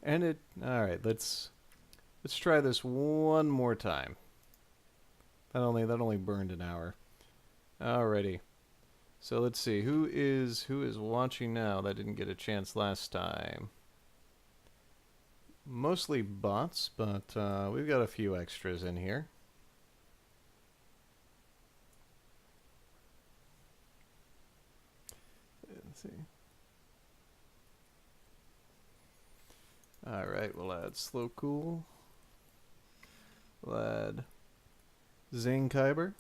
And it... Alright, let's try this one more time. That only burned an hour. Alrighty. So let's see, who is watching now that didn't get a chance last time? Mostly bots, but we've got a few extras in here. Let's see. Alright, we'll add Slow Cool. We'll add Zane Kyber.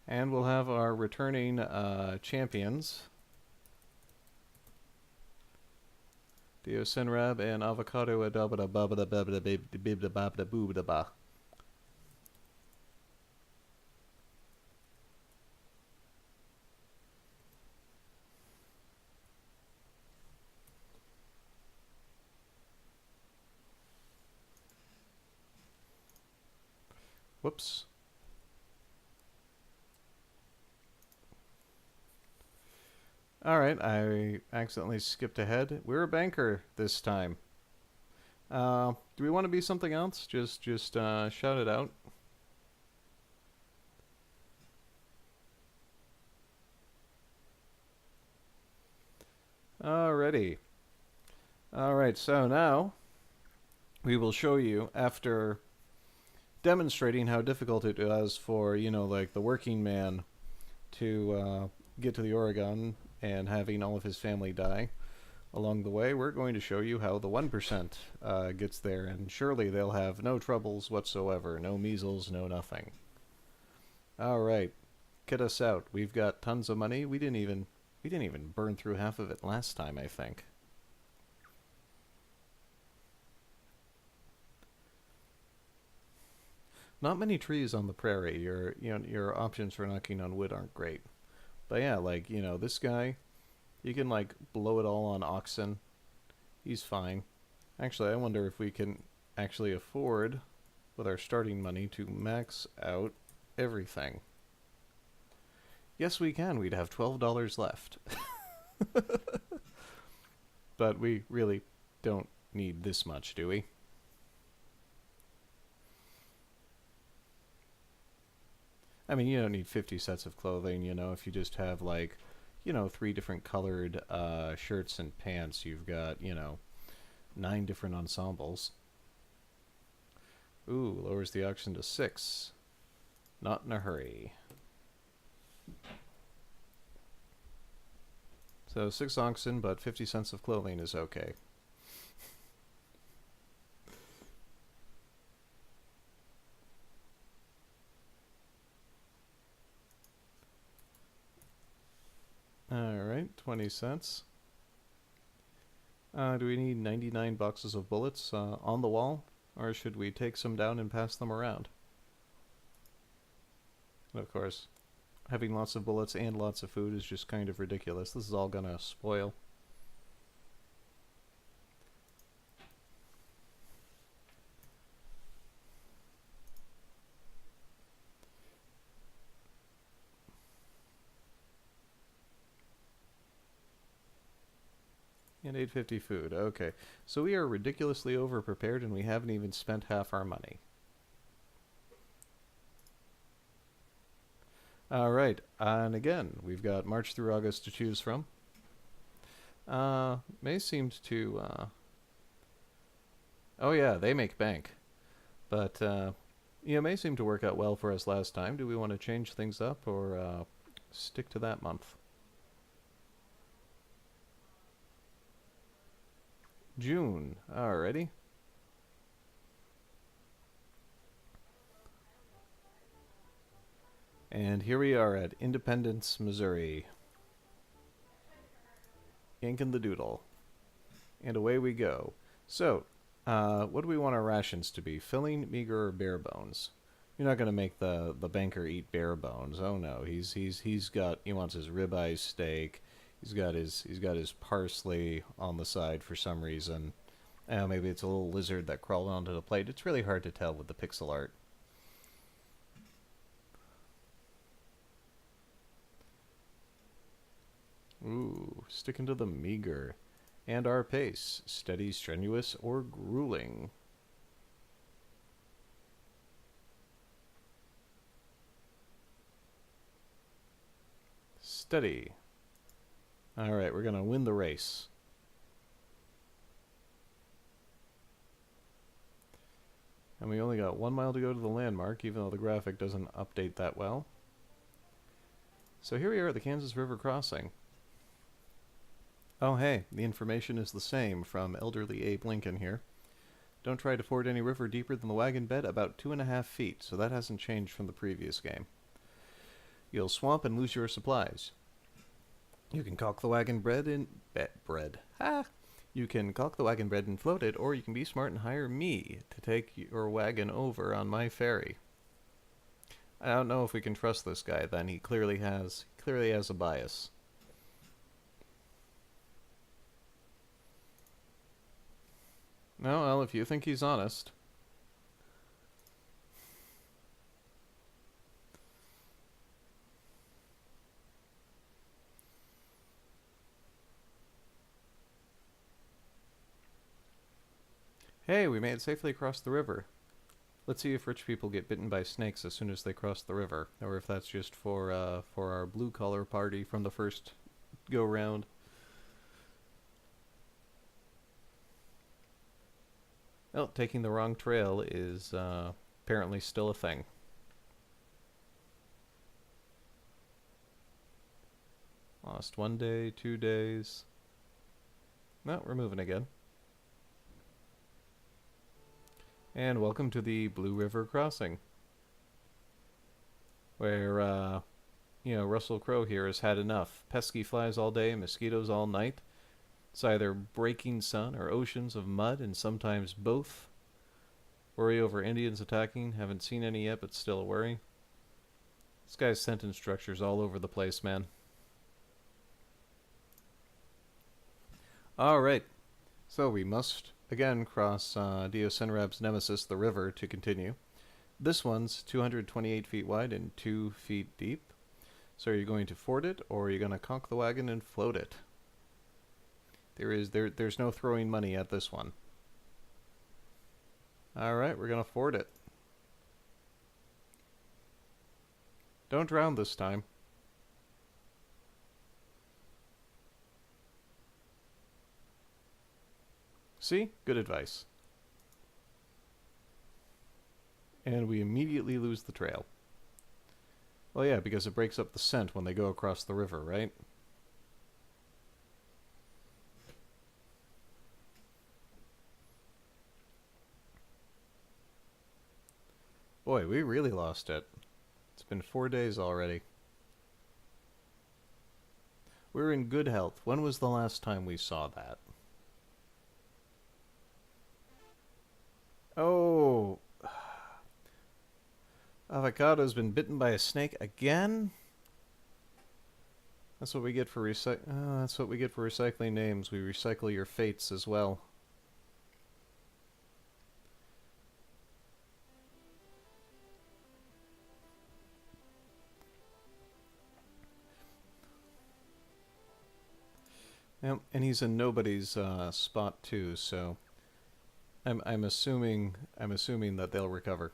And we'll have our returning champions. Dio Sinrab and Avocado Adabada Babada Babada Bibda Babda Boobda Ba. Whoops. Alright, I accidentally skipped ahead. We're a banker this time. Do we want to be something else? Just shout it out. Alrighty. Alright, so now we will show you, after demonstrating how difficult it was for, you know, like the working man to get to the Oregon and having all of his family die along the way, we're going to show you how the 1% gets there, and surely they'll have no troubles whatsoever. No measles, no nothing. Alright, get us out. We've got tons of money. We didn't even burn through half of it last time, I think. Not many trees on the prairie. Your options for knocking on wood aren't great. But yeah, like, you know, this guy, you can like blow it all on oxen. He's fine. Actually, I wonder if we can actually afford, with our starting money, to max out everything. Yes, we can. We'd have $12 left. But we really don't need this much, do we? I mean, you don't need 50 sets of clothing, you know, if you just have, like, you know, 3 different colored shirts and pants, you've got, you know, 9 different ensembles. Ooh, lowers the auction to 6. Not in a hurry. So 6 oxen, but 50 cents of clothing is okay. Alright, 20 cents. Do we need 99 boxes of bullets on the wall? Or should we take some down and pass them around? And of course, having lots of bullets and lots of food is just kind of ridiculous. This is all gonna spoil. And 850 food. Okay. So we are ridiculously overprepared and we haven't even spent half our money. Alright, and again, we've got March through August to choose from. May seemed to, oh yeah, they make bank. But, yeah, May seemed to work out well for us last time. Do we want to change things up or stick to that month? June, alrighty. And here we are at Independence, Missouri. Yanking the doodle. And away we go. So, what do we want our rations to be? Filling, meager, or bare bones? You're not going to make the banker eat bare bones. Oh no, he wants his ribeye steak. He's got his parsley on the side for some reason. Maybe it's a little lizard that crawled onto the plate. It's really hard to tell with the pixel art. Ooh, sticking to the meager. And our pace. Steady, strenuous, or grueling. Steady. Alright, we're gonna win the race. And we only got 1 mile to go to the landmark, even though the graphic doesn't update that well. So here we are at the Kansas River crossing. Oh hey, the information is the same from elderly Abe Lincoln here. Don't try to ford any river deeper than the wagon bed, about 2.5 feet, so that hasn't changed from the previous game. You'll swamp and lose your supplies. You can caulk the wagon bread. Ha! You can caulk the wagon bread and float it, or you can be smart and hire me to take your wagon over on my ferry. I don't know if we can trust this guy then. He clearly has a bias. No, well, if you think he's honest. Hey, we made it safely across the river. Let's see if rich people get bitten by snakes as soon as they cross the river, or if that's just for our blue-collar party from the first go-round. Well, taking the wrong trail is apparently still a thing. Lost 1 day, 2 days. No, we're moving again. And welcome to the Blue River Crossing, where, Russell Crowe here has had enough. Pesky flies all day, mosquitoes all night. It's either breaking sun or oceans of mud, and sometimes both. Worry over Indians attacking. Haven't seen any yet, but still a worry. This guy's sentence structure's all over the place, man. Alright, so we must again cross Dio Senrab's nemesis, the river, to continue. This one's 228 feet wide and 2 feet deep. So are you going to ford it, or are you going to conk the wagon and float it? There's no throwing money at this one. Alright, we're going to ford it. Don't drown this time. See? Good advice. And we immediately lose the trail. Well, yeah, because it breaks up the scent when they go across the river, right? Boy, we really lost it. It's been 4 days already. We're in good health. When was the last time we saw that? Oh, Avocado's been bitten by a snake again? That's what we get for that's what we get for recycling names. We recycle your fates as well. Yep, and he's in nobody's spot too, so I'm assuming that they'll recover.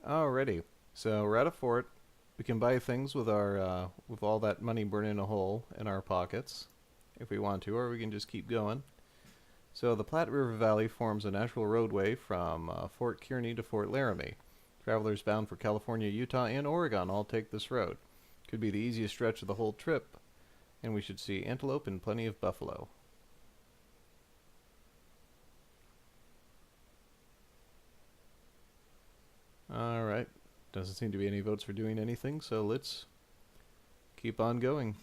Alrighty, so we're at a fort. We can buy things with our with all that money burning a hole in our pockets, if we want to, or we can just keep going. So the Platte River Valley forms a natural roadway from Fort Kearny to Fort Laramie. Travelers bound for California, Utah, and Oregon all take this road. Could be the easiest stretch of the whole trip, and we should see antelope and plenty of buffalo. Alright, doesn't seem to be any votes for doing anything, so let's keep on going.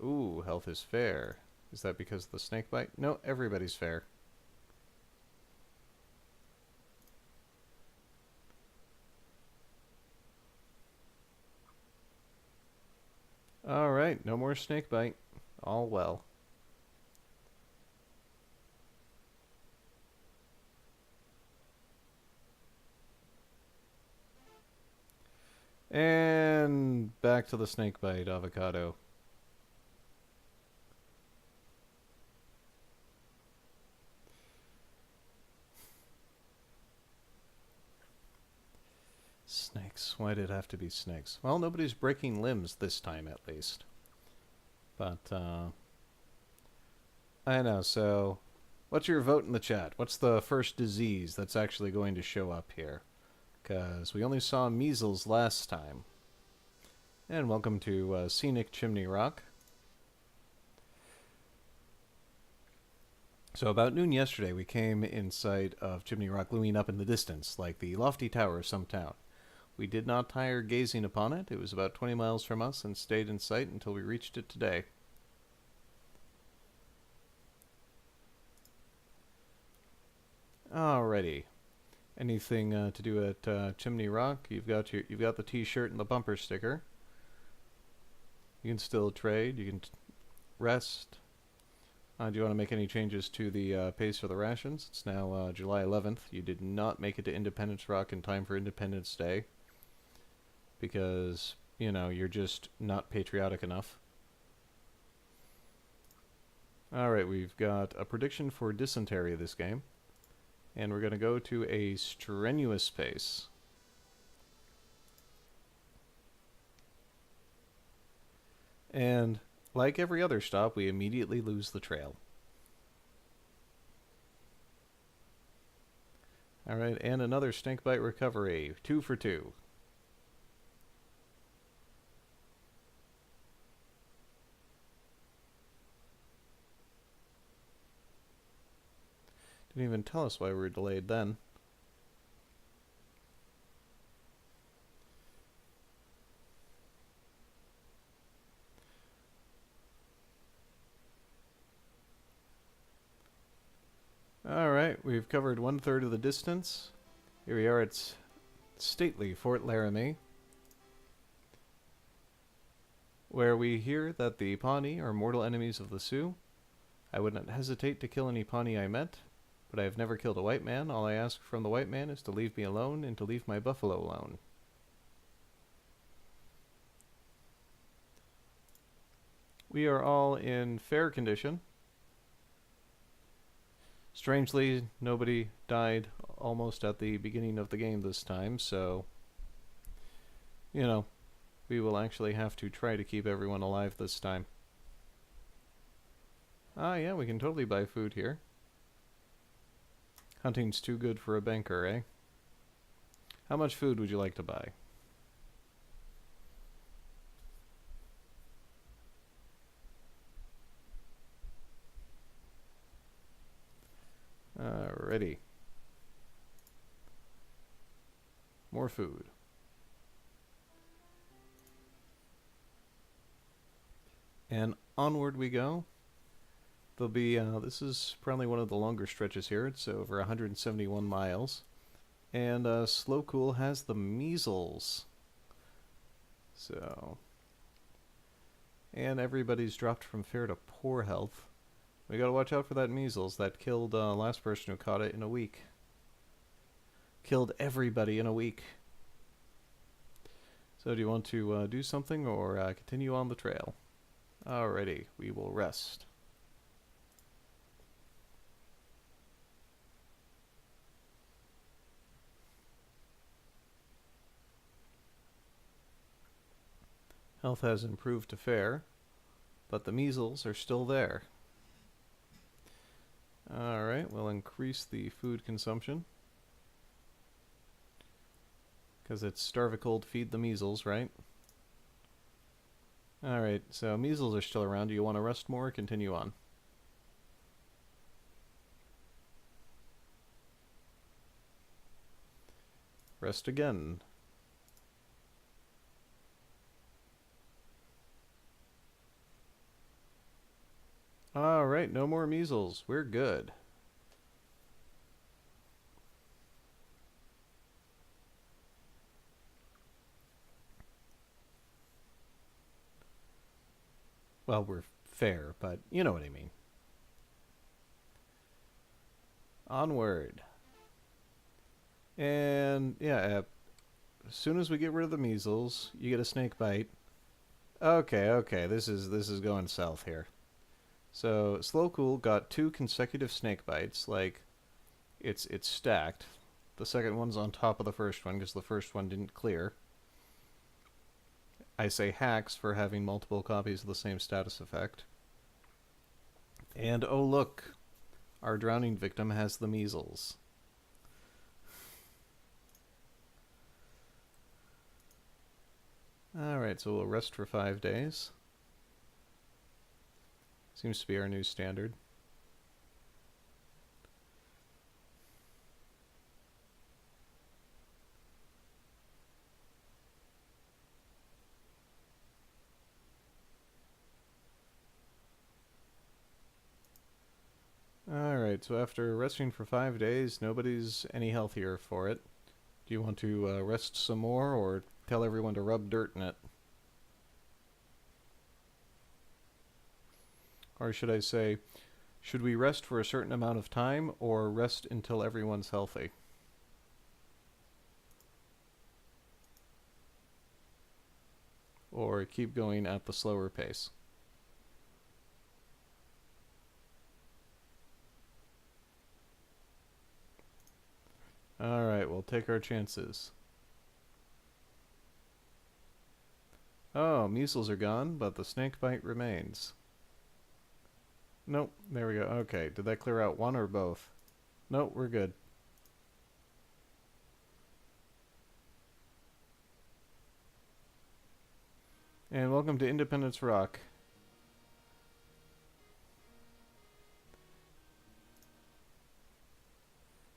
Ooh, health is fair. Is that because of the snake bite? No, everybody's fair. Alright, no more snake bite. All well. And back to the snakebite avocado. Snakes. Why did it have to be snakes? Well, nobody's breaking limbs this time, at least. But, I know, so... What's your vote in the chat? What's the first disease that's actually going to show up here? Because we only saw measles last time. And welcome to Scenic Chimney Rock. So about noon yesterday, we came in sight of Chimney Rock looming up in the distance, like the lofty tower of some town. We did not tire gazing upon it. It was about 20 miles from us and stayed in sight until we reached it today. Alrighty. Anything to do at Chimney Rock? You've got the T-shirt and the bumper sticker. You can still trade. You can rest. Do you want to make any changes to the pace for the rations? It's now July 11th. You did not make it to Independence Rock in time for Independence Day. Because, you know, you're just not patriotic enough. Alright, we've got a prediction for dysentery this game. And we're going to go to a strenuous pace. And, like every other stop, we immediately lose the trail. Alright, and another snakebite recovery. 2 for 2. Didn't even tell us why we were delayed then. Alright, we've covered 1/3 of the distance. Here we are at stately Fort Laramie, where we hear that the Pawnee are mortal enemies of the Sioux. I would not hesitate to kill any Pawnee I met, but I have never killed a white man. All I ask from the white man is to leave me alone and to leave my buffalo alone. We are all in fair condition. Strangely, nobody died almost at the beginning of the game this time, so, you know, we will actually have to try to keep everyone alive this time. Ah, yeah, we can totally buy food here. Hunting's too good for a banker, eh? How much food would you like to buy? Alrighty. More food. And onward we go. There'll be, this is probably one of the longer stretches here. It's over 171 miles. And Slow Cool has the measles. So. And everybody's dropped from fair to poor health. We gotta watch out for that measles. That killed last person who caught it in a week. Killed everybody in a week. So do you want to do something or continue on the trail? Alrighty, we will rest. Health has improved to fair, but the measles are still there. Alright, we'll increase the food consumption. Because it's starve a cold, feed the measles, right? Alright, so measles are still around. Do you want to rest more or continue on? Rest again. Alright, no more measles. We're good. Well, we're fair, but you know what I mean. Onward. And, yeah, As soon as we get rid of the measles, you get a snake bite. Okay, okay, this is going south here. So Slow Cool got 2 consecutive snake bites. Like, it's stacked. The second one's on top of the first one because the first one didn't clear. I say hacks for having multiple copies of the same status effect. And oh look, our drowning victim has the measles. Alright, so we'll rest for 5 days. Seems to be our new standard. Alright, so after resting for 5 days, nobody's any healthier for it. Do you want to rest some more, or tell everyone to rub dirt in it? Or should I say, should we rest for a certain amount of time, or rest until everyone's healthy? Or keep going at the slower pace? Alright, we'll take our chances. Oh, measles are gone, but the snake bite remains. Nope, there we go. Okay, did that clear out one or both? Nope, we're good. And welcome to Independence Rock.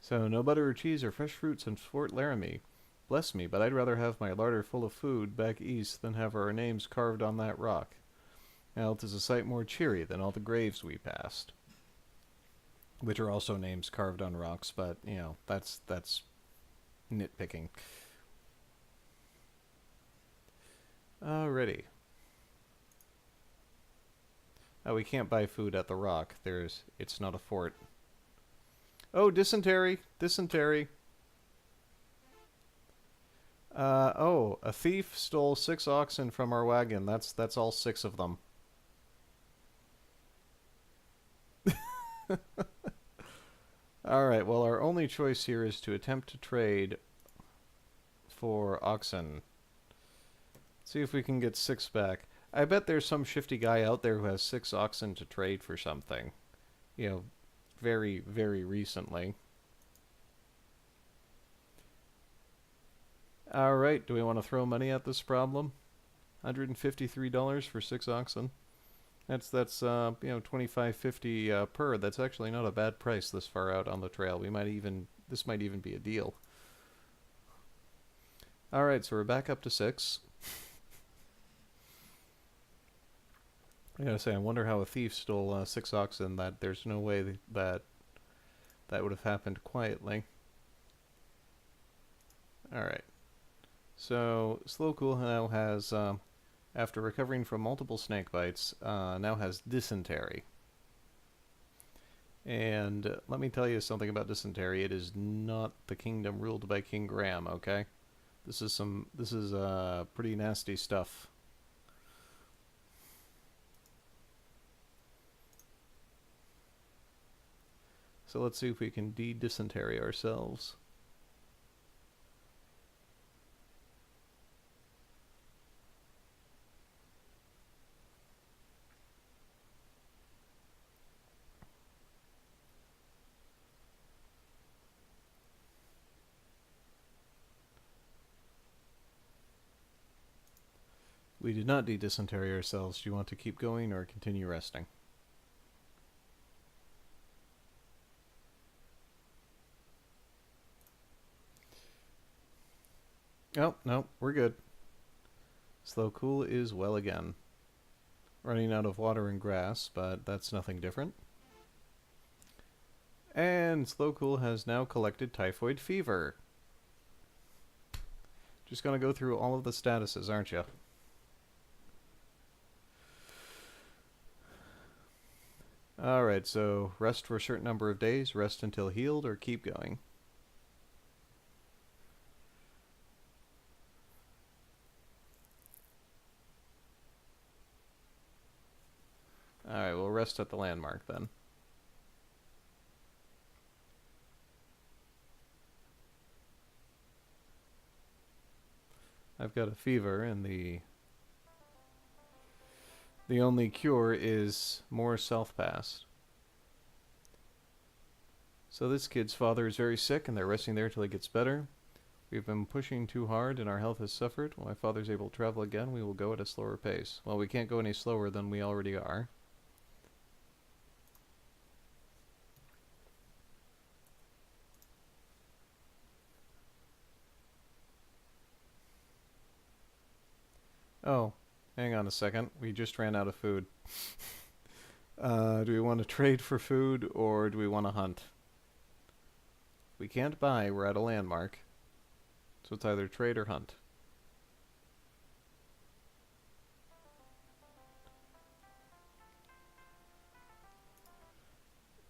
So, no butter or cheese or fresh fruits in Fort Laramie. Bless me, but I'd rather have my larder full of food back east than have our names carved on that rock. Now, it is a sight more cheery than all the graves we passed. Which are also names carved on rocks, but, you know, that's nitpicking. Alrighty. Oh, we can't buy food at the rock. It's not a fort. Oh, dysentery! Dysentery! Oh, a thief stole 6 oxen from our wagon. That's all 6 of them. Alright, well, our only choice here is to attempt to trade for oxen. See if we can get 6 back. I bet there's some shifty guy out there who has 6 oxen to trade for something. You know, very, very recently. Alright, do we want to throw money at this problem? $153 for 6 oxen. That's you know, $25.50 per. That's actually not a bad price this far out on the trail. This might even be a deal. Alright, so we're back up to 6. I gotta say, I wonder how a thief stole 6 oxen. That there's no way that would have happened quietly. Alright. So, Slow Cool now has, after recovering from multiple snake bites, now has dysentery. And let me tell you something about dysentery. It is not the kingdom ruled by King Graham, okay? This is pretty nasty stuff. So let's see if we can de-dysentery ourselves. We did not de-dysentery ourselves. Do you want to keep going or continue resting? Oh, no, we're good. Slow Cool is well again. Running out of water and grass, but that's nothing different. And Slow Cool has now collected typhoid fever. Just gonna go through all of the statuses, aren't you? Alright, so rest for a certain number of days, rest until healed, or keep going. Alright, we'll rest at the landmark then. I've got a fever, and the only cure is more self-pass. So this kid's father is very sick, and they're resting there till he gets better. We've been pushing too hard, and our health has suffered. When my father's able to travel again, we will go at a slower pace. Well, we can't go any slower than we already are. Oh, hang on a second. We just ran out of food. Do we want to trade for food, or do we want to hunt? We can't buy. We're at a landmark. So it's either trade or hunt.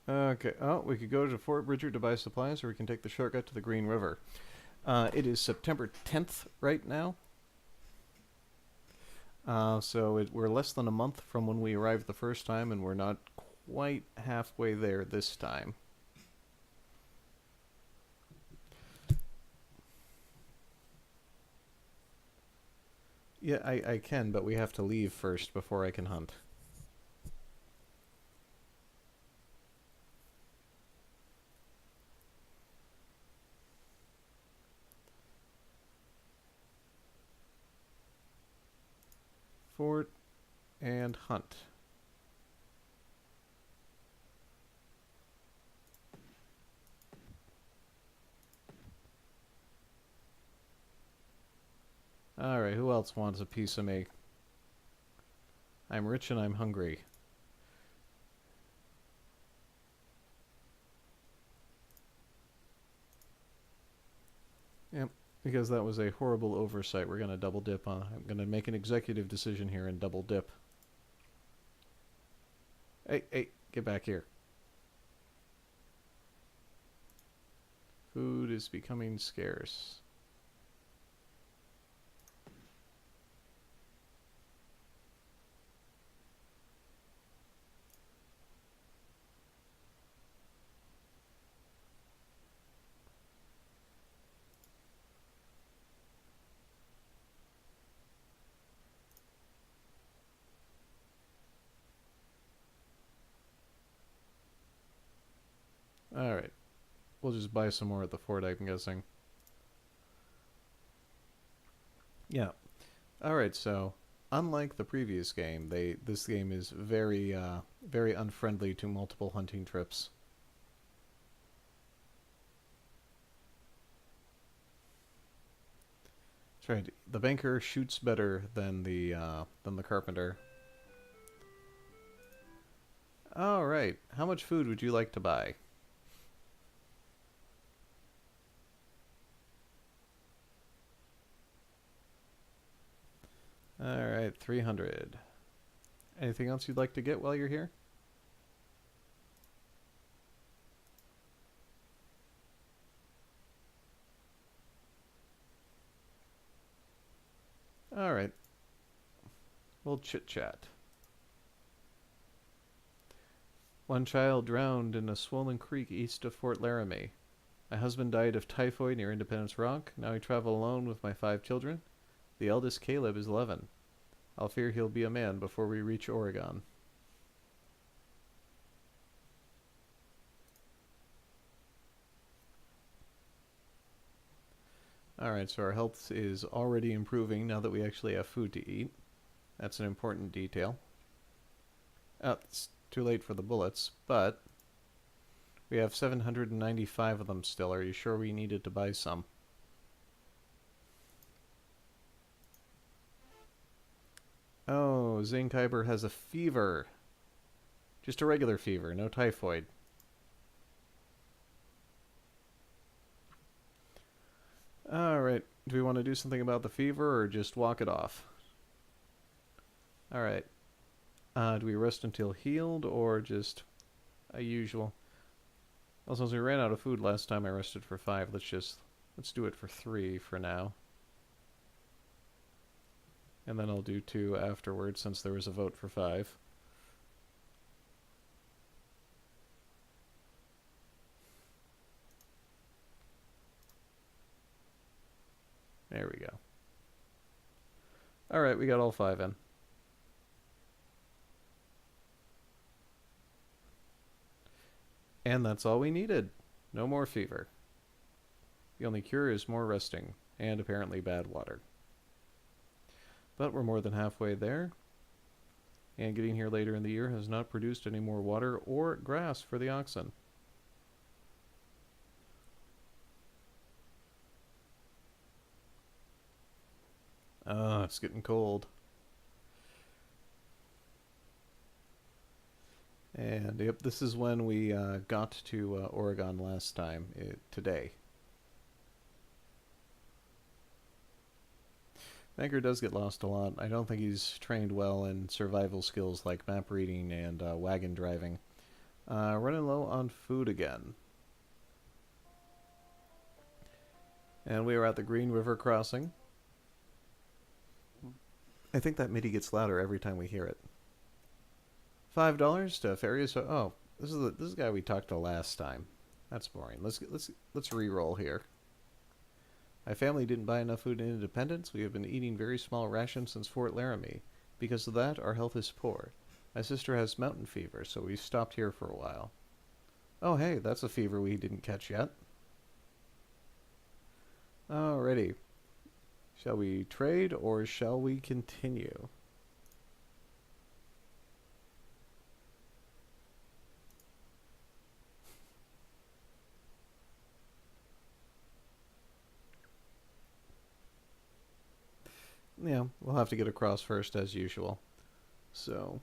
Okay. Oh, we could go to Fort Bridger to buy supplies, or we can take the shortcut to the Green River. It is September 10th right now. So we're less than a month from when we arrived the first time, and we're not quite halfway there this time. Yeah, I can, but we have to leave first before I can hunt. Fort and hunt. Alright, who else wants a piece of me? I'm rich and I'm hungry. Yep, because that was a horrible oversight. We're going to double dip on. I'm going to make an executive decision here and double dip. Hey, get back here. Food is becoming scarce. Alright. We'll just buy some more at the fort, I'm guessing. Yeah. Alright, so unlike the previous game, this game is very very unfriendly to multiple hunting trips. That's right. The banker shoots better than the carpenter. Alright. How much food would you like to buy? Alright, 300. Anything else you'd like to get while you're here? Alright. We'll chit-chat. One child drowned in a swollen creek east of Fort Laramie. My husband died of typhoid near Independence Rock. Now I travel alone with my 5 children. The eldest, Caleb, is 11. I'll fear he'll be a man before we reach Oregon. Alright, so our health is already improving now that we actually have food to eat. That's an important detail. It's too late for the bullets, but we have 795 of them still. Are you sure we needed to buy some? Oh, Zinkheiber has a fever. Just a regular fever, no typhoid. Alright, do we want to do something about the fever or just walk it off? Alright. Do we rest until healed or just a usual? Well, since we ran out of food last time I rested for 5, let's do it for 3 for now. And then I'll do 2 afterwards since there was a vote for 5. There we go. Alright, we got all 5 in. And that's all we needed. No more fever. The only cure is more resting, and apparently bad water. But we're more than halfway there, and getting here later in the year has not produced any more water or grass for the oxen. It's getting cold. And yep, this is when we got to Oregon last time, today. Banker does get lost a lot. I don't think he's trained well in survival skills like map reading and wagon driving. Running low on food again. And we are at the Green River crossing. I think that MIDI gets louder every time we hear it. $5 to ferry. So, oh, this is the guy we talked to last time. That's boring. Let's re-roll here. My family didn't buy enough food in Independence. We have been eating very small rations since Fort Laramie. Because of that, our health is poor. My sister has mountain fever, so we stopped here for a while. Oh, hey, that's a fever we didn't catch yet. Alrighty. Shall we trade or shall we continue? Yeah, we'll have to get across first as usual. So,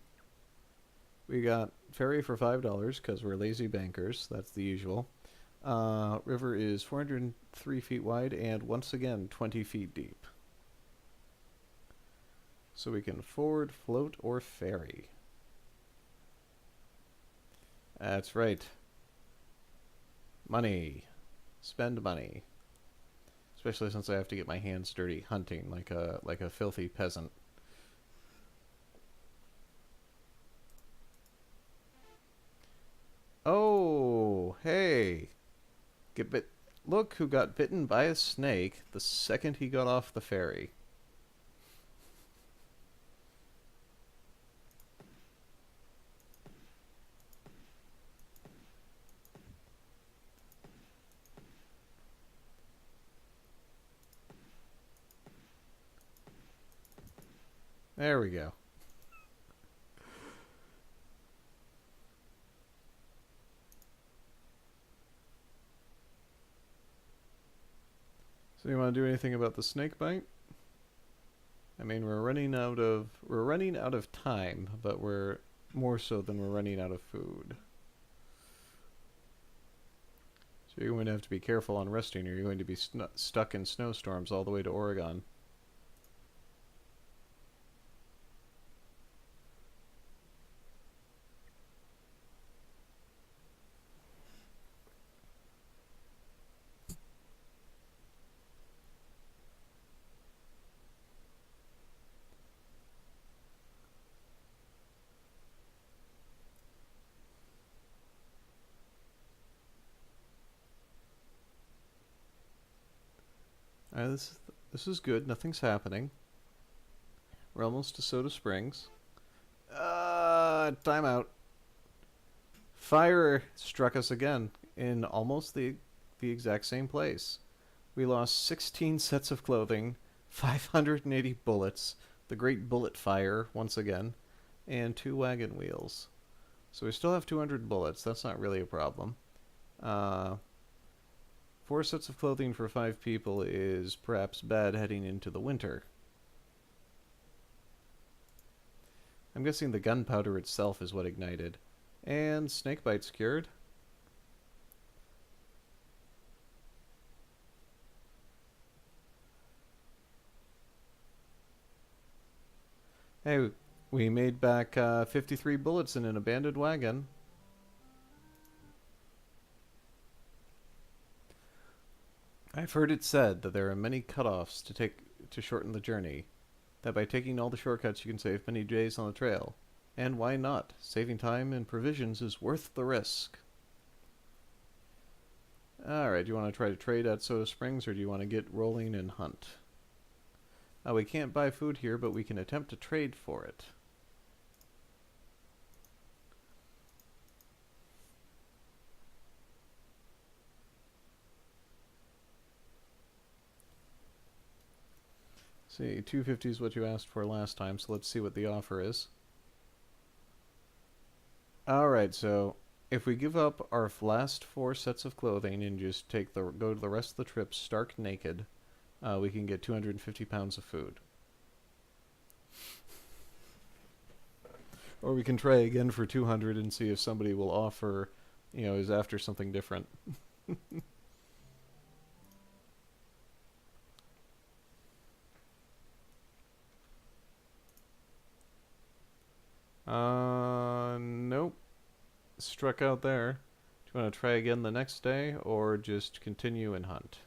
we got ferry for $5 because we're lazy bankers. That's the usual. River is 403 feet wide and once again 20 feet deep. So we can ford, float, or ferry. That's right. Money. Spend money. Especially since I have to get my hands dirty hunting like a filthy peasant. Oh, hey. Get bit. Look who got bitten by a snake the second he got off the ferry. There we go. So you want to do anything about the snake bite? I mean, we're running out of time, but we're more so than we're running out of food. So you're going to have to be careful on resting, or you're going to be stuck in snowstorms all the way to Oregon. This is good. Nothing's happening. We're almost to Soda Springs. Timeout. Fire struck us again in almost the exact same place. We lost 16 sets of clothing, 580 bullets, the great bullet fire once again, and 2 wagon wheels. So we still have 200 bullets. That's not really a problem. 4 sets of clothing for 5 people is perhaps bad heading into the winter. I'm guessing the gunpowder itself is what ignited. And snakebite's cured. Hey, we made back 53 bullets in an abandoned wagon. I've heard it said that there are many cutoffs to shorten the journey. That by taking all the shortcuts you can save many days on the trail. And why not? Saving time and provisions is worth the risk. Alright, do you want to try to trade at Soda Springs or do you want to get rolling and hunt? We can't buy food here, but we can attempt to trade for it. See, 250 is what you asked for last time, so let's see what the offer is. Alright, so if we give up our last 4 sets of clothing and just go to the rest of the trip stark naked, we can get 250 pounds of food. Or we can try again for 200 and see if somebody will offer, is after something different. Nope. Struck out there. Do you want to try again the next day, or just continue and hunt?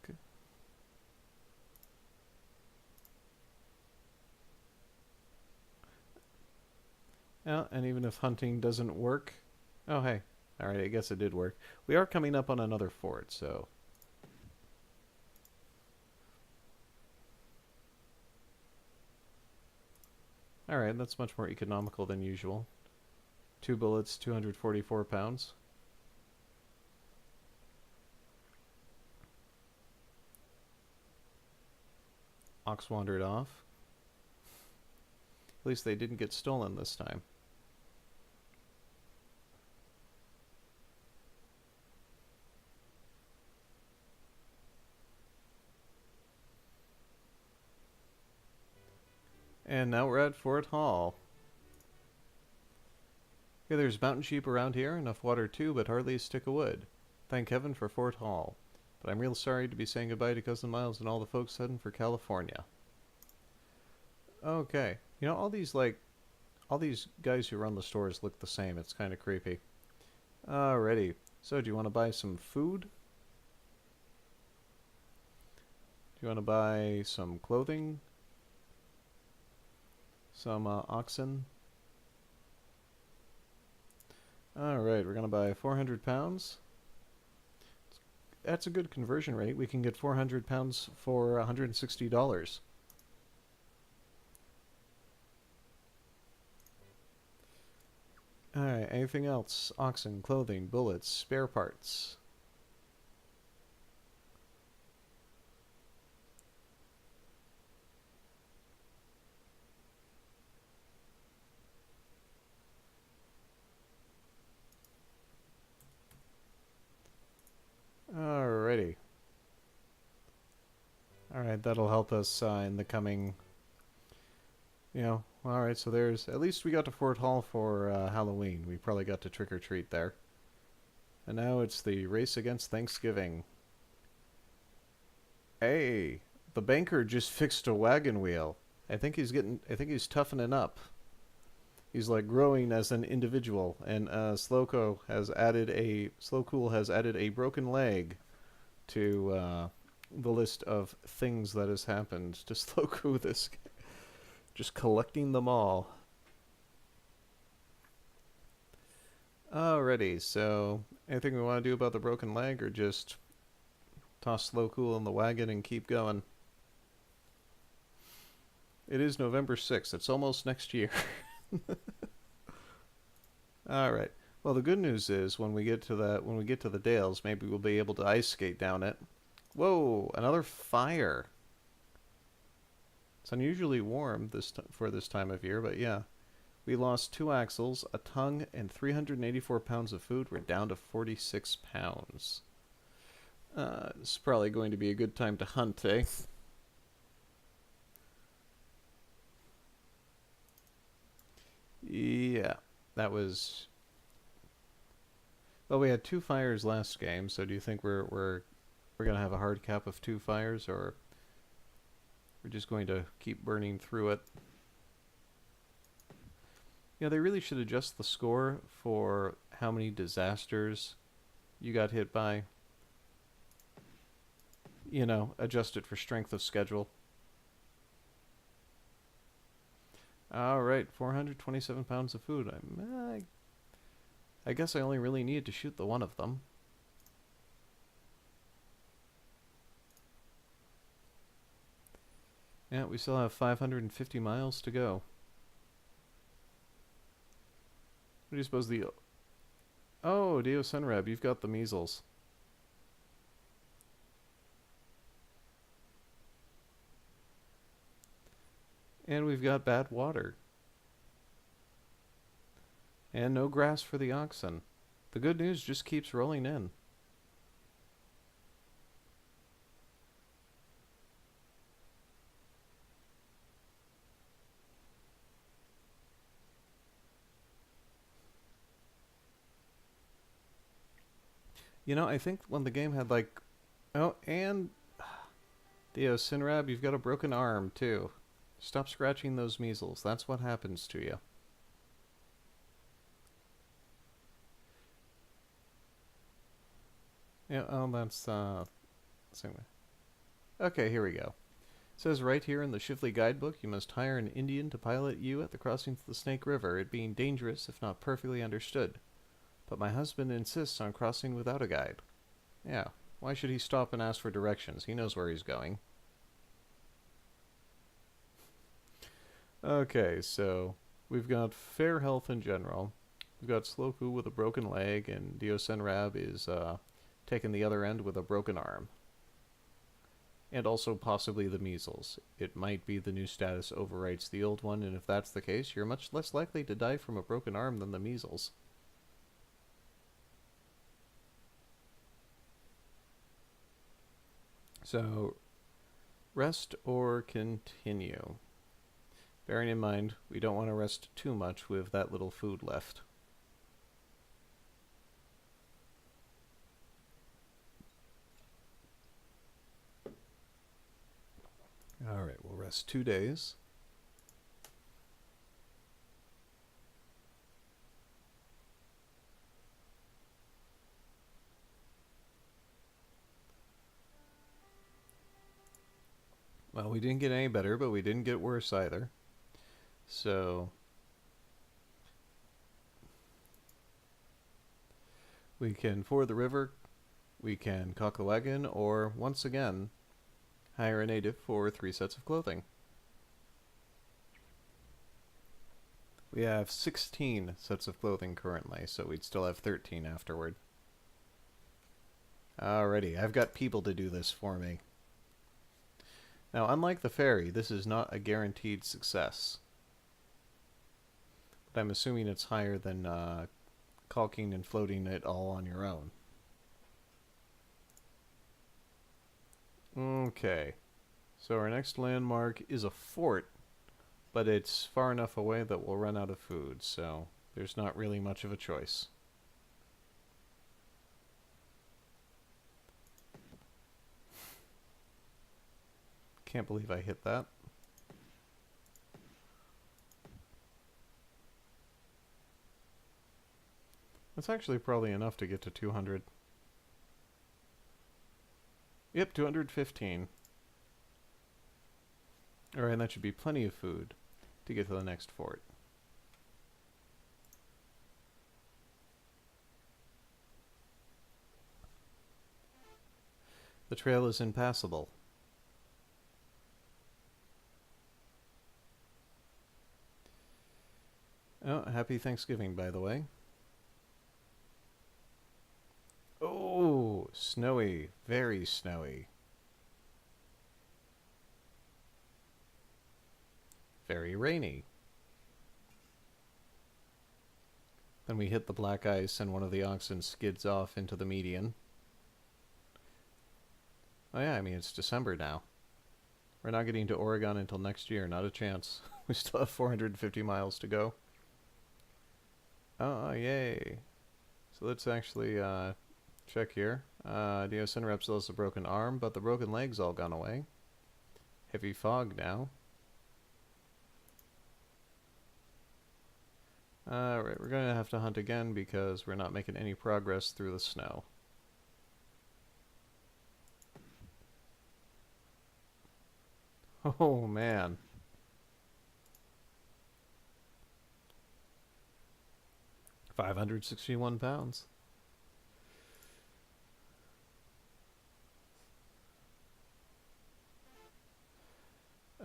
Okay. Yeah, and even if hunting doesn't work... Oh, hey. Alright, I guess it did work. We are coming up on another fort, so... Alright, that's much more economical than usual. 2 bullets, 244 pounds. Ox wandered off. At least they didn't get stolen this time. And now we're at Fort Hall. Okay, there's mountain sheep around here, enough water too, but hardly a stick of wood. Thank heaven for Fort Hall. But I'm real sorry to be saying goodbye to Cousin Miles and all the folks heading for California. Okay. All these guys who run the stores look the same. It's kind of creepy. Alrighty. So, do you want to buy some food? Do you want to buy some clothing? Some oxen? Alright, we're going to buy 400 pounds. That's a good conversion rate. We can get 400 pounds for $160. Alright, anything else? Oxen, clothing, bullets, spare parts. Alrighty. Alright, that'll help us in the coming... alright, so there's... At least we got to Fort Hall for Halloween. We probably got to trick-or-treat there. And now it's the race against Thanksgiving. Hey! The banker just fixed a wagon wheel. I think he's toughening up. He's like growing as an individual, and Slowcool has added a broken leg to the list of things that has happened to Slowcool this just collecting them all. Alrighty, so anything we want to do about the broken leg, or just toss Slowcool in the wagon and keep going? It is November 6th. It's almost next year. Alright. Well, the good news is when we get to the Dales, maybe we'll be able to ice skate down it. Whoa, another fire. It's unusually warm for this time of year, but yeah. We lost 2 axles, a tongue, and 384 pounds of food. We're down to 46 pounds. It's probably going to be a good time to hunt, eh? Yeah, that was... Well, we had 2 fires last game, so do you think we're gonna have a hard cap of 2 fires, or we're just going to keep burning through it? Yeah, they really should adjust the score for how many disasters you got hit by. Adjust it for strength of schedule. Alright, 427 pounds of food. I guess I only really needed to shoot the one of them. Yeah, we still have 550 miles to go. What do you suppose the... Oh, Dio Senrab, you've got the measles. And we've got bad water. And no grass for the oxen. The good news just keeps rolling in. You know, I think when the game had like... Oh, and... Dio Sinrab, you've got a broken arm, too. Stop scratching those measles. That's what happens to you. Yeah, oh, that's, same way. Okay, here we go. It says right here in the Shively guidebook, you must hire an Indian to pilot you at the crossing of the Snake River, it being dangerous if not perfectly understood. But my husband insists on crossing without a guide. Yeah, why should he stop and ask for directions? He knows where he's going. Okay, so we've got fair health in general. We've got Sloku with a broken leg, and Dio Senrab is taking the other end with a broken arm. And also possibly the measles. It might be the new status overwrites the old one, and if that's the case, you're much less likely to die from a broken arm than the measles. So, rest or continue? Bearing in mind, we don't want to rest too much with that little food left. Alright, we'll rest 2 days. Well, we didn't get any better, but we didn't get worse either. So we can ford the river, we can cock the wagon, or once again, hire a native for 3 sets of clothing. We have 16 sets of clothing currently, so we'd still have 13 afterward. Alrighty, I've got people to do this for me. Now, unlike the ferry, this is not a guaranteed success. But I'm assuming it's higher than caulking and floating it all on your own. Okay. So our next landmark is a fort, but it's far enough away that we'll run out of food, so there's not really much of a choice. Can't believe I hit that. That's actually probably enough to get to 200. Yep, 215. Alright, that should be plenty of food to get to the next fort. The trail is impassable. Oh, happy Thanksgiving, by the way. Oh, snowy. Very snowy. Very rainy. Then we hit the black ice and one of the oxen skids off into the median. Oh yeah, I mean, it's December now. We're not getting to Oregon until next year, not a chance. We still have 450 miles to go. Oh, yay. So let's actually check here. Dio Cinerep still has a broken arm, but the broken leg's all gone away. Heavy fog now. Alright, we're going to have to hunt again because we're not making any progress through the snow. Oh, man. 561 pounds.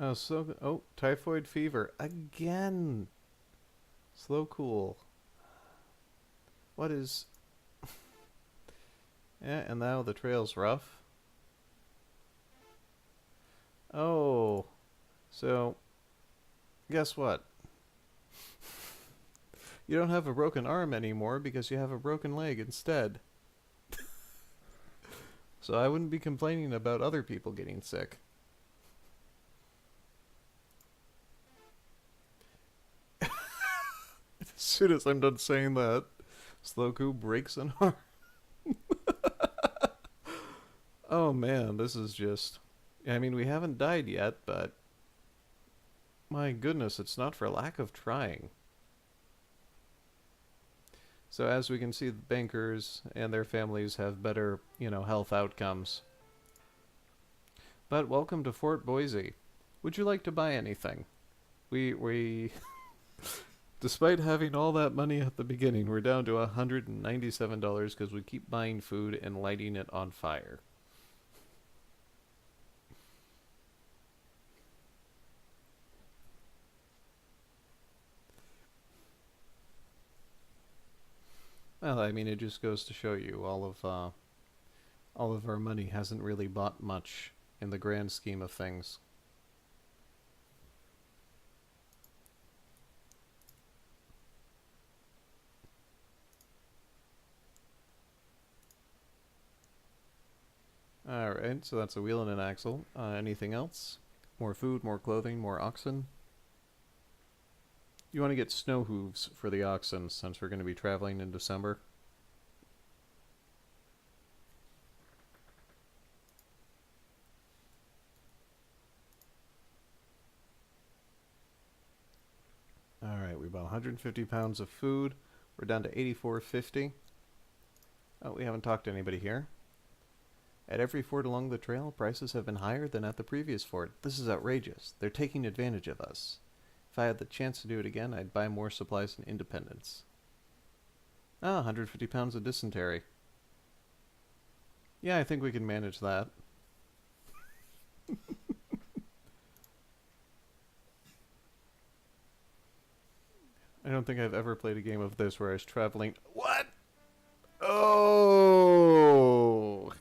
Oh, typhoid fever again. Slow cool. What is? Yeah, and now the trail's rough. Oh, so guess what? You don't have a broken arm anymore because you have a broken leg instead. So I wouldn't be complaining about other people getting sick. As soon as I'm done saying that, Slowku breaks an arm. Oh man, this is just... I mean, we haven't died yet, but... My goodness, it's not for lack of trying. So as we can see, the bankers and their families have better, health outcomes. But welcome to Fort Boise. Would you like to buy anything? We despite having all that money at the beginning, we're down to $197 because we keep buying food and lighting it on fire. Well, I mean, it just goes to show you all of our money hasn't really bought much in the grand scheme of things. Alright, so that's a wheel and an axle. Anything else? More food, more clothing, more oxen? You want to get snow hooves for the oxen since we're going to be traveling in December. Alright, we bought 150 pounds of food. We're down to 84.50. Oh, we haven't talked to anybody here. At every fort along the trail, prices have been higher than at the previous fort. This is outrageous. They're taking advantage of us. If I had the chance to do it again, I'd buy more supplies in Independence. 150 pounds of dysentery. Yeah, I think we can manage that. I don't think I've ever played a game of this where I was traveling... What? Oh!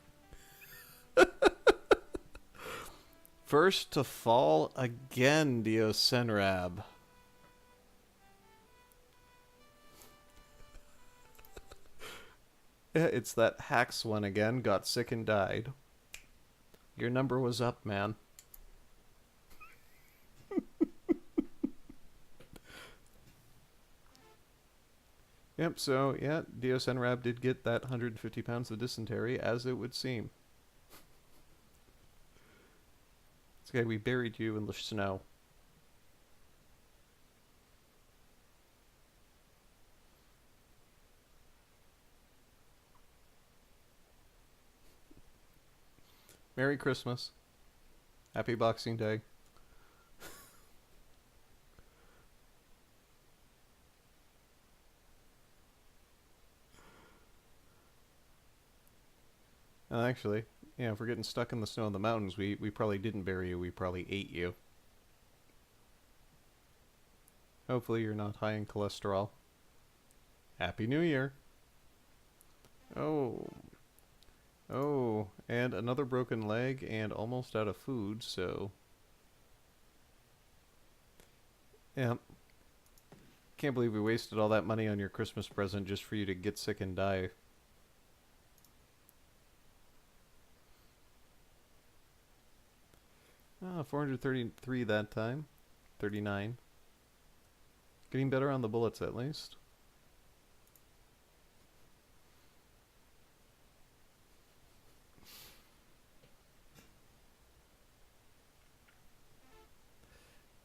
First to fall again, Diosenrab. Yeah, it's that Hax one again, got sick and died. Your number was up, man. Yep, so, yeah, Diosenrab did get that 150 pounds of dysentery, as it would seem. It's okay, we buried you in the snow. Merry Christmas. Happy Boxing Day. Actually, yeah, if we're getting stuck in the snow in the mountains, we probably didn't bury you, we probably ate you. Hopefully you're not high in cholesterol. Happy New Year! Oh. Oh, and another broken leg and almost out of food, so... Yeah. Can't believe we wasted all that money on your Christmas present just for you to get sick and die. Ah, 433 that time. 39. Getting better on the bullets at least.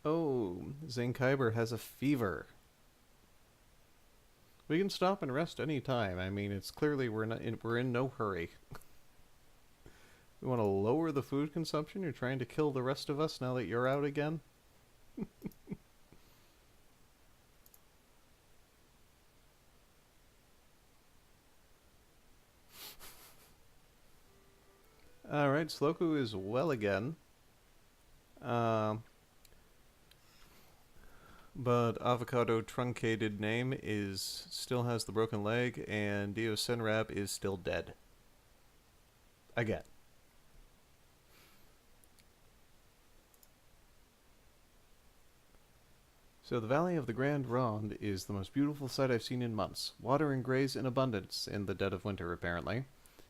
Oh, Zane Kyber has a fever. We can stop and rest any time. I mean, it's clearly we're in no hurry. We want to lower the food consumption? You're trying to kill the rest of us now that you're out again? Alright, Sloku is well again. Um, but Avocado Truncated Name is still has the broken leg, and Dio Senrab is still dead. Again. So the Valley of the Grand Ronde is the most beautiful sight I've seen in months. Water and graze in abundance in the dead of winter, apparently.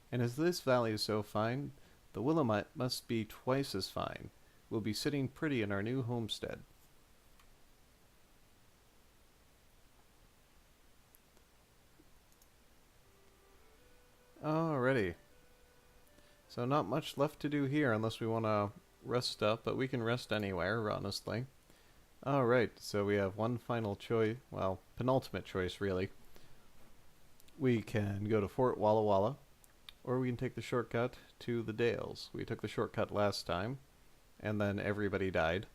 And as this valley is so fine, the Willamette must be twice as fine. We'll be sitting pretty in our new homestead. Alrighty. So not much left to do here unless we want to rest up, but we can rest anywhere, honestly. Alright, so we have one final choice, well, penultimate choice, really. We can go to Fort Walla Walla, or we can take the shortcut to the Dales. We took the shortcut last time, and then everybody died.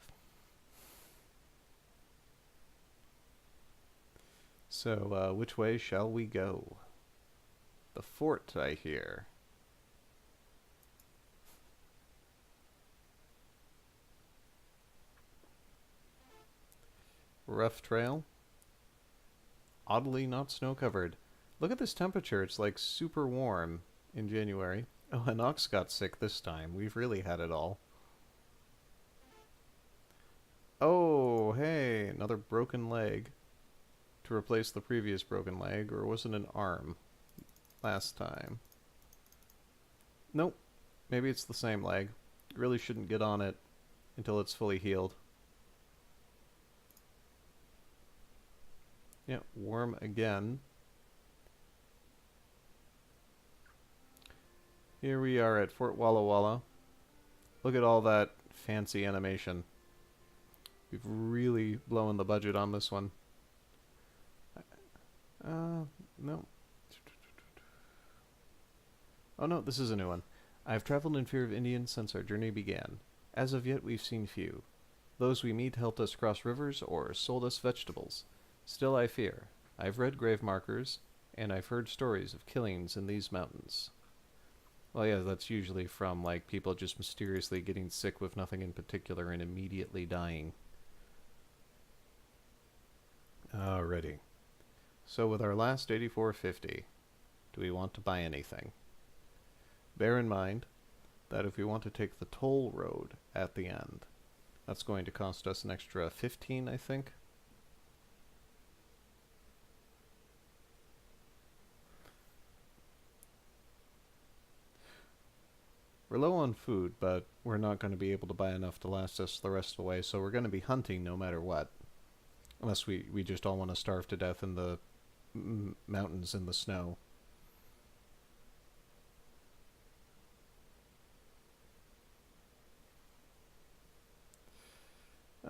So, which way shall we go? The fort, I hear. Rough trail. Oddly not snow-covered. Look at this temperature. It's like super warm in January. Oh, and Ox got sick this time. We've really had it all. Oh, hey, another broken leg to replace the previous broken leg, or was it an arm last time? Nope. Maybe it's the same leg. Really shouldn't get on it until it's fully healed. Yeah, worm again. Here we are at Fort Walla Walla. Look at all that fancy animation. We've really blown the budget on this one. No. Oh no, this is a new one. I've traveled in fear of Indians since our journey began. As of yet, we've seen few. Those we meet helped us cross rivers or sold us vegetables. Still I fear. I've read grave markers, and I've heard stories of killings in these mountains. Well, yeah, that's usually from, like, people just mysteriously getting sick with nothing in particular and immediately dying. Alrighty. So with our last 84.50, do we want to buy anything? Bear in mind that if we want to take the toll road at the end, that's going to cost us an extra 15, I think. We're low on food, but we're not going to be able to buy enough to last us the rest of the way, so we're going to be hunting no matter what. Unless we just all want to starve to death in the mountains in the snow.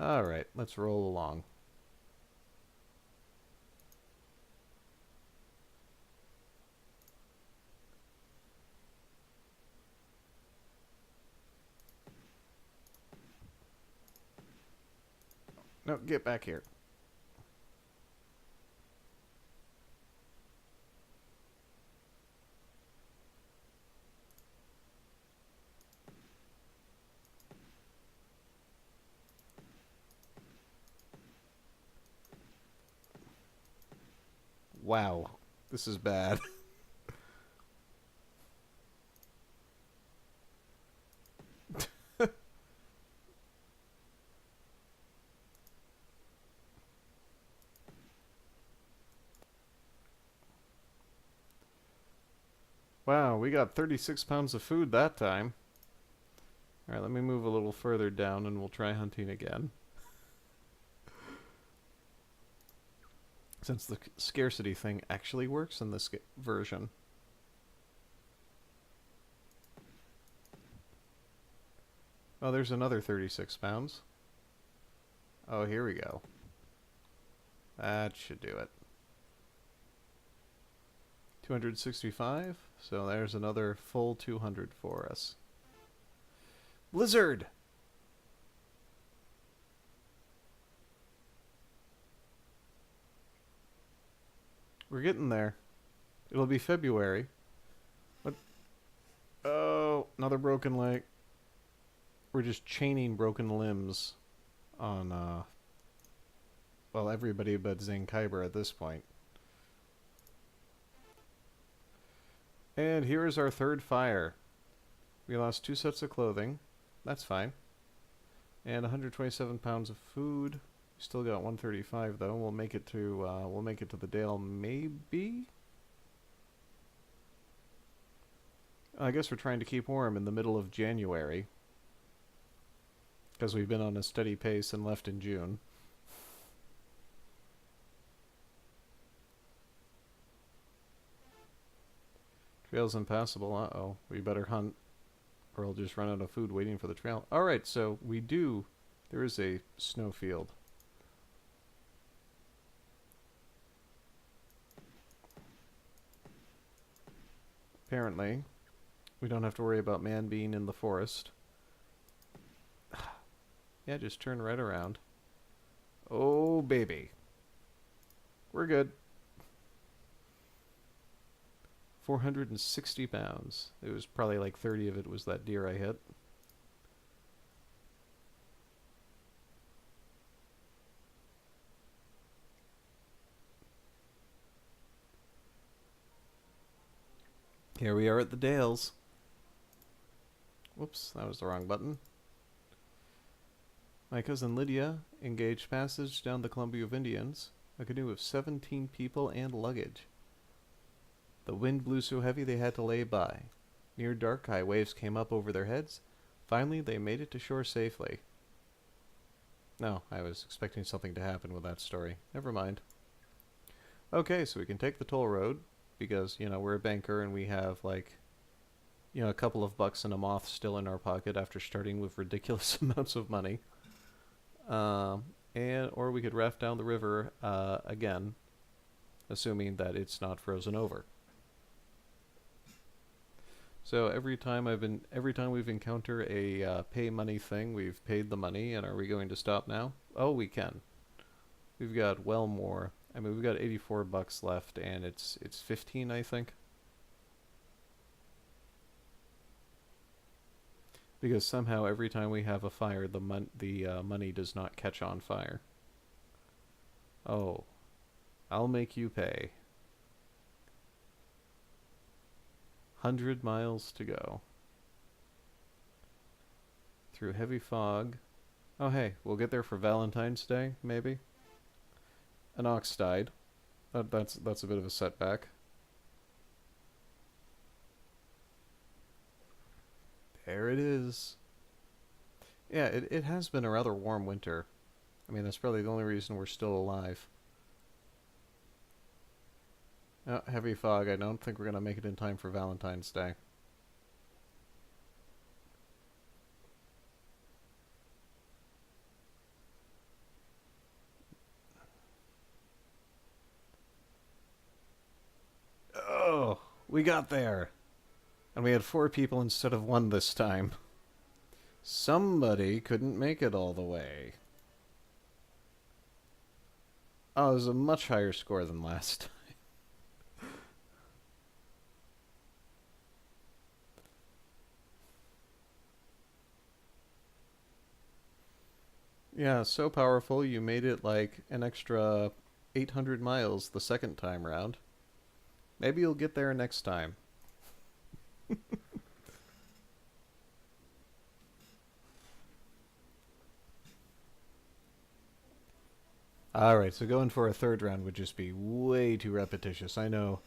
Alright, let's roll along. No, get back here. Wow, this is bad. Wow, we got 36 pounds of food that time. Alright, let me move a little further down and we'll try hunting again. Since the scarcity thing actually works in this version. Oh, there's another 36 pounds. Oh, here we go. That should do it. 265, so there's another full 200 for us. Blizzard! We're getting there. It'll be February. What? Oh, Oh, another broken leg. We're just chaining broken limbs on, well, everybody but Zane Kyber at this point. And here is our third fire. We lost 2 sets of clothing. That's fine. And 127 pounds of food. We still got 135 though. We'll make it to the Dale maybe. I guess we're trying to keep warm in the middle of January, because we've been on a steady pace and left in June. Trail's impassable. Uh-oh. We better hunt, or we'll just run out of food waiting for the trail. Alright, so there is a snowfield. Apparently, we don't have to worry about man being in the forest. Yeah, just turn right around. Oh, baby. We're good. 460 pounds. It was probably like 30 of it was that deer I hit. Here we are at the Dales. Whoops, that was the wrong button. My cousin Lydia engaged passage down the Columbia of Indians, a canoe of 17 people and luggage. The wind blew so heavy they had to lay by. Near dark, high waves came up over their heads. Finally, they made it to shore safely. No, I was expecting something to happen with that story. Never mind. Okay, so we can take the toll road, because, you know, we're a banker and we have, like, you know, a couple of bucks and a moth still in our pocket after starting with ridiculous amounts of money. Or we could raft down the river again, assuming that it's not frozen over. So every time we've encountered a pay money thing, we've paid the money, and are we going to stop now? Oh, we can. We've got well more. I mean, we've got 84 bucks left, and it's 15, I think. Because somehow every time we have a fire, the money does not catch on fire. Oh, I'll make you pay. 100 miles to go. Through heavy fog. Oh hey, we'll get there for Valentine's Day, maybe? An ox died. That's a bit of a setback. There it is. Yeah, it has been a rather warm winter. I mean, that's probably the only reason we're still alive. Oh, heavy fog. I don't think we're going to make it in time for Valentine's Day. Oh, we got there. And we had 4 people instead of 1 this time. Somebody couldn't make it all the way. Oh, it was a much higher score than last time. Yeah, so powerful you made it like an extra 800 miles the second time round. Maybe you'll get there next time. Alright, so going for a third round would just be way too repetitious. I know.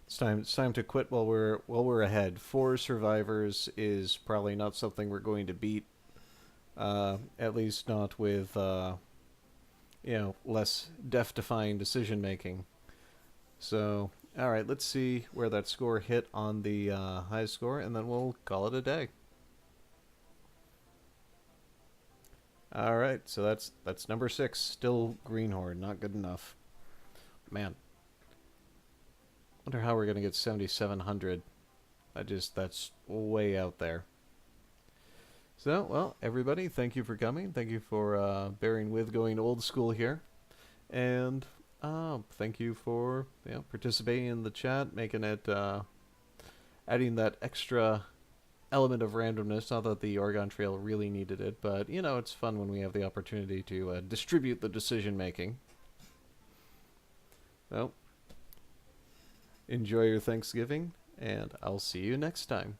It's time to quit while we're ahead. 4 survivors is probably not something we're going to beat. At least not with you know, less death-defying decision making. So, alright, let's see where that score hit on the high score, and then we'll call it a day. Alright, so that's number 6. Still Greenhorn, not good enough. Man. Wonder how we're gonna get 7,700. That's way out there. So, well, everybody, thank you for coming. Thank you for bearing with going old school here. And thank you for participating in the chat, making it, adding that extra element of randomness. Not that the Oregon Trail really needed it, but you know, it's fun when we have the opportunity to distribute the decision making. Well, enjoy your Thanksgiving, and I'll see you next time.